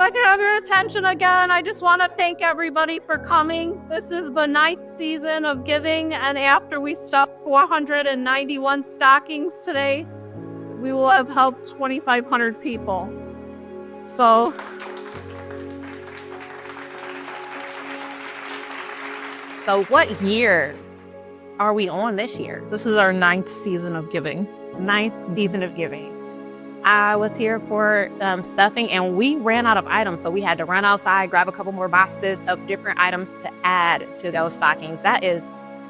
I can have your attention again, I just want to thank everybody for coming. This is the 9th season of giving, and after we stuffed 491 stockings today, we will have helped 2,500 people. So what year are we on this year? this is our 9th season of giving. 9th season of giving. I was here for stuffing, and we ran out of items, so we had to run outside, grab a couple more boxes of different items to add to those stockings. That is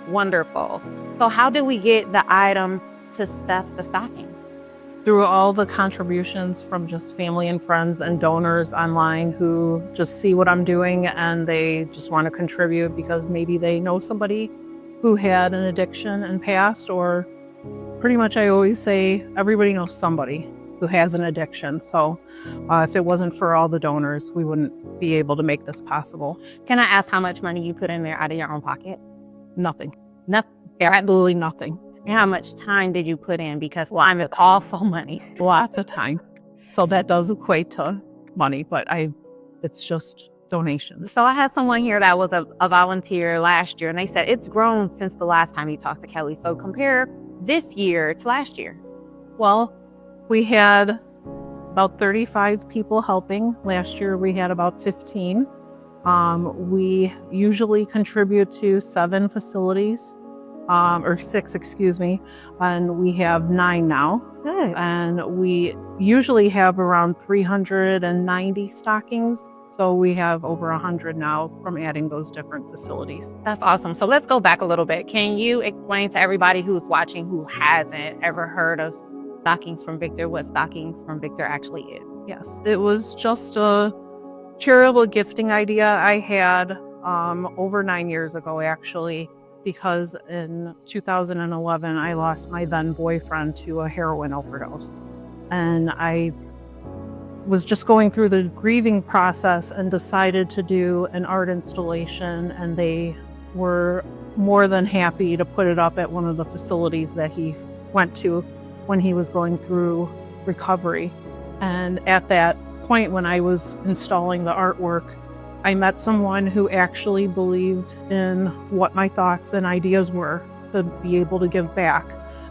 wonderful. So how do we get the items to stuff the stockings? Through all the contributions from just family and friends and donors online who just see what I'm doing and they just want to contribute because maybe they know somebody who had an addiction and passed, or pretty much I always say everybody knows somebody who has an addiction. So if it wasn't for all the donors, we wouldn't be able to make this possible. Can I ask how much money you put in there out of your own pocket? Nothing. Nothing. Absolutely nothing. And how much time did you put in? Because, well, I'm also money. Lots of time. So that does equate to money, but it's just donations. So I had someone here that was a volunteer last year, and they said it's grown since the last time you talked to Kelly. So compare this year to last year. Well, we had about 35 people helping. Last year we had about 15. We usually contribute to 7 facilities. Or 6, excuse me, and we have 9 now. Good. And we usually have around 390 stockings, so we have over 100 now from adding those different facilities. That's awesome. So let's go back a little bit. Can you explain to everybody who's watching who hasn't ever heard of Stockings from Victor what Stockings from Victor actually is? Yes, it was just a charitable gifting idea I had over 9 years ago, actually, because in 2011, I lost my then boyfriend to a heroin overdose. And I was just going through the grieving process and decided to do an art installation, and they were more than happy to put it up at one of the facilities that he went to when he was going through recovery. And at that point, when I was installing the artwork, I met someone who actually believed in what my thoughts and ideas were to be able to give back.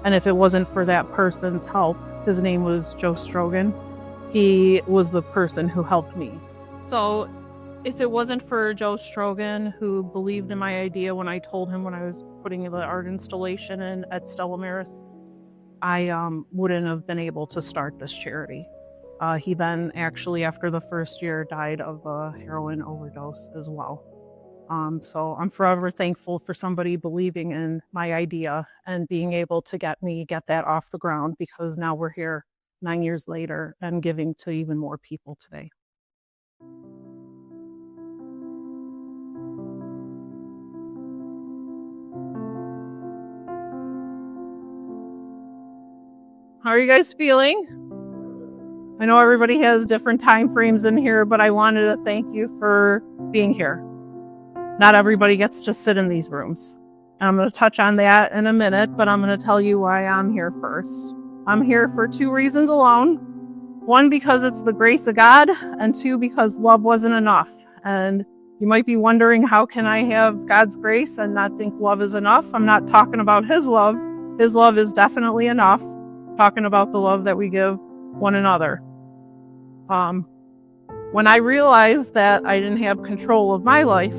And if it wasn't for that person's help, his name was Joe Strogan, he was the person who helped me. So if it wasn't for Joe Strogan, who believed in my idea when I told him when I was putting the art installation in at Stella Maris, I wouldn't have been able to start this charity. He then actually, after the first year, died of a heroin overdose as well. So I'm forever thankful for somebody believing in my idea and being able to get that off the ground, because now we're here 9 years later and giving to even more people today. How are you guys feeling? I know everybody has different time frames in here, but I wanted to thank you for being here. Not everybody gets to sit in these rooms. And I'm going to touch on that in a minute, but I'm going to tell you why I'm here first. I'm here for 2 reasons alone. 1, because it's the grace of God, and 2, because love wasn't enough. And you might be wondering, how can I have God's grace and not think love is enough? I'm not talking about His love. His love is definitely enough. I'm talking about the love that we give one another. When I realized that I didn't have control of my life,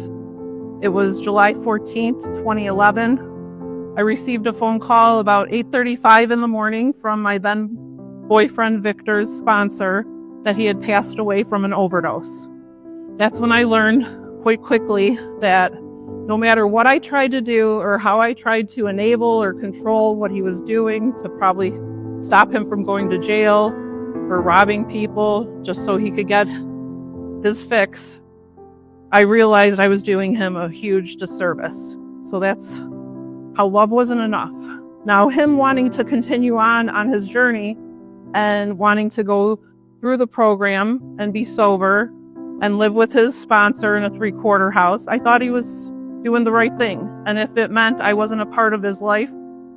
it was July 14th, 2011. I received a phone call about 8:35 in the morning from my then boyfriend Victor's sponsor that he had passed away from an overdose. That's when I learned quite quickly that no matter what I tried to do or how I tried to enable or control what he was doing to probably stop him from going to jail or robbing people just so he could get his fix, I realized I was doing him a huge disservice. So that's how love wasn't enough. Now, him wanting to continue on his journey and wanting to go through the program and be sober and live with his sponsor in a 3-quarter house, I thought he was doing the right thing. And if it meant I wasn't a part of his life,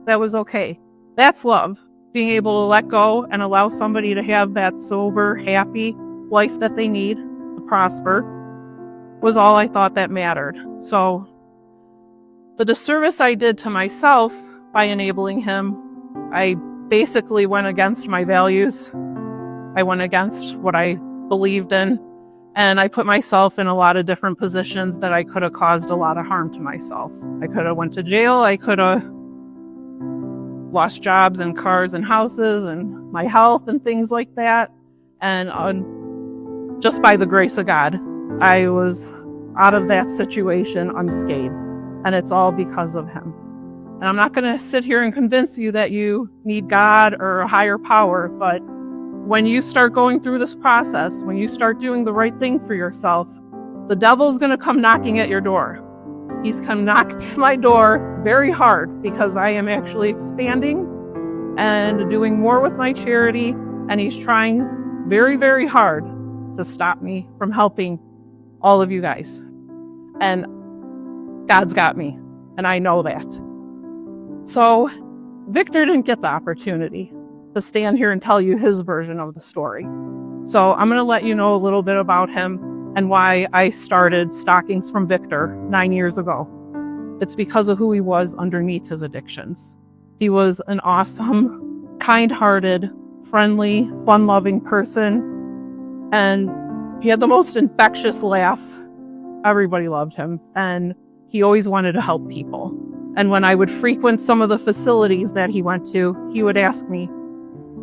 that was okay. That's love. Being able to let go and allow somebody to have that sober, happy life that they need, the prosper was all I thought that mattered. So the disservice I did to myself by enabling him, I basically went against my values. I went against what I believed in, and I put myself in a lot of different positions that I could have caused a lot of harm to myself. I could have went to jail. I could have lost jobs and cars and houses and my health and things like that. And just by the grace of God, I was out of that situation unscathed. And it's all because of him. And I'm not going to sit here and convince you that you need God or a higher power, but when you start going through this process, when you start doing the right thing for yourself, the devil's going to come knocking at your door. He's come knocking at my door very hard because I am actually expanding and doing more with my charity, and he's trying very, very hard to stop me from helping all of you guys. And God's got me, and I know that. So Victor didn't get the opportunity to stand here and tell you his version of the story. So I'm going to let you know a little bit about him and why I started Stockings from Victor 9 years ago. It's because of who he was underneath his addictions. He was an awesome, kind-hearted, friendly, fun-loving person, and he had the most infectious laugh. Everybody loved him, and he always wanted to help people. And when I would frequent some of the facilities that he went to, he would ask me,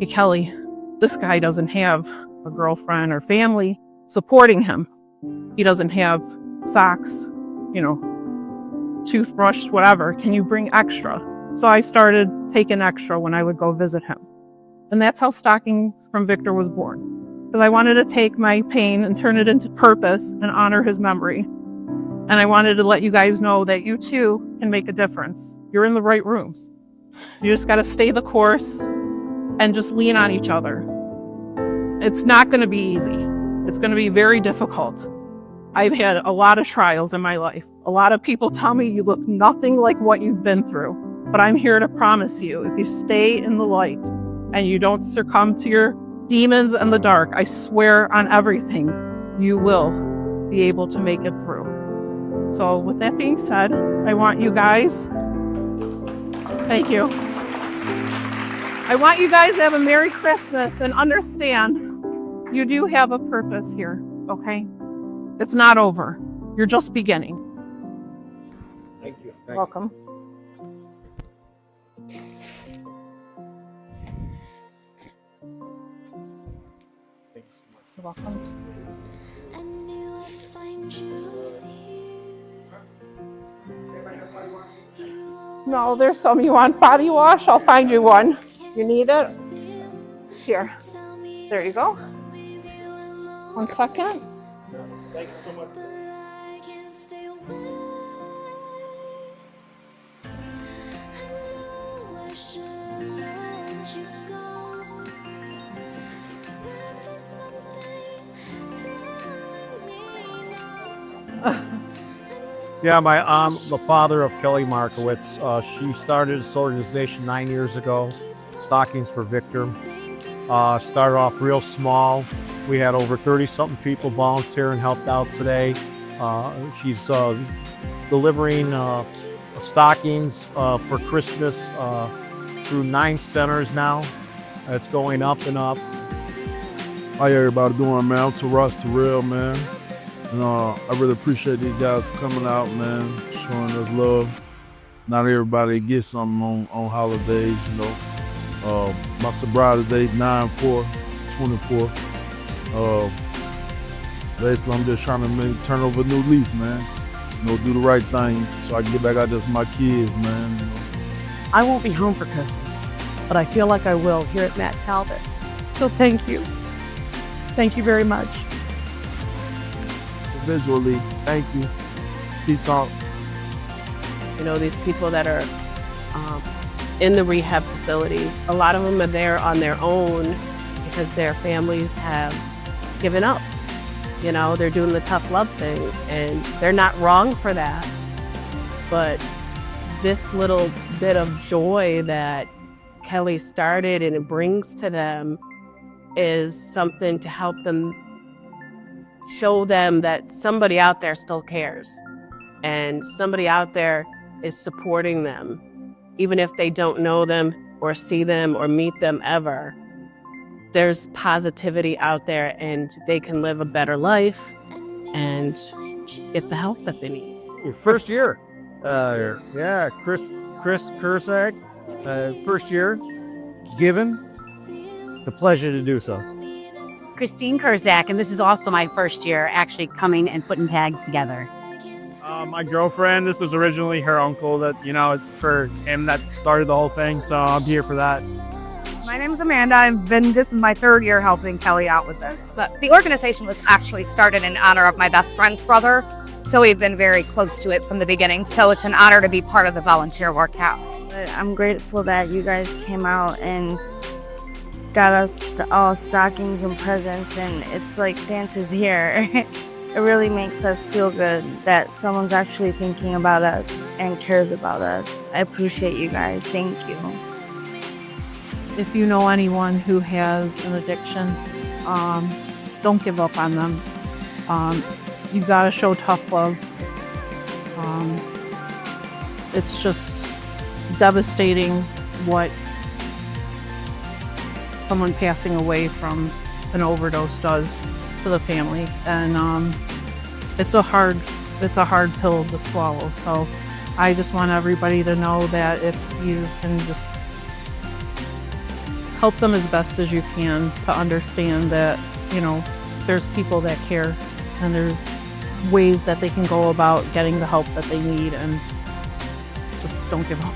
"Hey, Kelly, this guy doesn't have a girlfriend or family supporting him. He doesn't have socks, toothbrush, whatever. Can you bring extra?" So I started taking extra when I would go visit him. And that's how Stockings from Victor was born. Because I wanted to take my pain and turn it into purpose and honor his memory. And I wanted to let you guys know that you too can make a difference. You're in the right rooms. You just got to stay the course and just lean on each other. It's not going to be easy. It's going to be very difficult. I've had a lot of trials in my life. A lot of people tell me you look nothing like what you've been through. But I'm here to promise you, if you stay in the light and you don't succumb to your demons and the dark, I swear on everything, you will be able to make it through. So with that being said, I want you guys, thank you. I want you guys to have a Merry Christmas and understand you do have a purpose here, okay? It's not over. You're just beginning. Thank you. Welcome. You're welcome. I knew I'd find you here. No, there's some. You want body wash? I'll find you one. You need it? Here. There you go. 1 second. Thank you so much. But I can't stay away. I know I should let you go, but there's something telling me no. Yeah, I'm the father of Kelly Markowitz. She started this organization 9 years ago, Stockings for Victor. Started off real small. We had over 30-something people volunteer and helped out today. She's delivering stockings for Christmas through 9 centers now. It's going up and up. How everybody doing, man? I'm Terrell, man. And I really appreciate these guys coming out, man, showing us love. Not everybody gets something on holidays, My sobriety date 9/4/24. Basically, I'm just trying to turn over a new leaf, man. Do the right thing so I can get back out there to my kids, man. I won't be home for Christmas, but I feel like I will here at Matt Talbot. So thank you. Thank you very much. Visually, thank you. Peace out. These people that are in the rehab facilities, a lot of them are there on their own because their families have given up. They're doing the tough love thing, and they're not wrong for that. But this little bit of joy that Kelly started and it brings to them is something to help them show them that somebody out there still cares and somebody out there is supporting them, even if they don't know them or see them or meet them ever. There's positivity out there and they can live a better life and get the help that they need. Your first year. Yeah, Chris Kurzak, first year, given. It's a pleasure to do so. Christine Kurzak, and this is also my first year actually coming and putting tags together. My girlfriend, this was originally her uncle that, it's for him that started the whole thing, so I'm here for that. My name's Amanda. This is my third year helping Kelly out with this. But the organization was actually started in honor of my best friend's brother, so we've been very close to it from the beginning. So it's an honor to be part of the volunteer workout. I'm grateful that you guys came out and got us all stockings and presents, and it's like Santa's here. It really makes us feel good that someone's actually thinking about us and cares about us. I appreciate you guys. Thank you. If you know anyone who has an addiction, don't give up on them. You gotta show tough love. It's just devastating what someone passing away from an overdose does to the family, and it's a hard pill to swallow. So I just want everybody to know that if you can just help them as best as you can, to understand that there's people that care and there's ways that they can go about getting the help that they need, and just don't give up.